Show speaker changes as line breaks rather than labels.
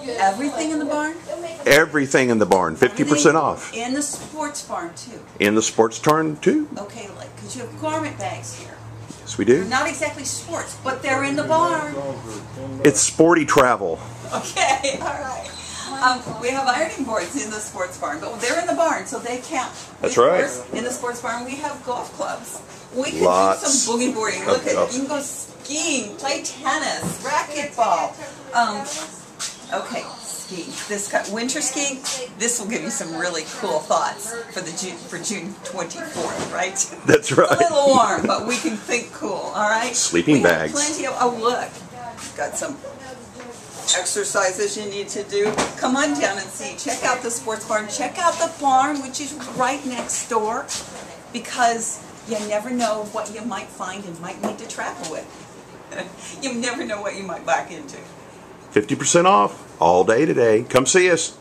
Everything in the barn?
Everything in the barn, 50% off.
In the sports barn too.
In the sports barn too.
Okay, like, because you have garment bags here.
Yes, we do.
They're not exactly sports, but they're in the barn.
It's sporty travel.
Okay, all right. We have ironing boards in the sports barn, but they're in the barn, so they count.
That's
Of
right.
course, in the sports barn, we have golf clubs. We can
Lots
do some boogie boarding. Look at you can go skiing, play tennis, racquetball. Okay, skiing. Winter skiing. This will give you some really cool thoughts for June 24th, right?
That's right.
It's a little warm, but we can think cool. All right.
Sleeping bags.
Have plenty of. Oh look, got some exercises you need to do. Come on down and see. Check out the sports barn. Check out the barn, which is right next door, because you never know what you might find and might need to travel with. You never know what you might back into.
50% off all day today. Come see us.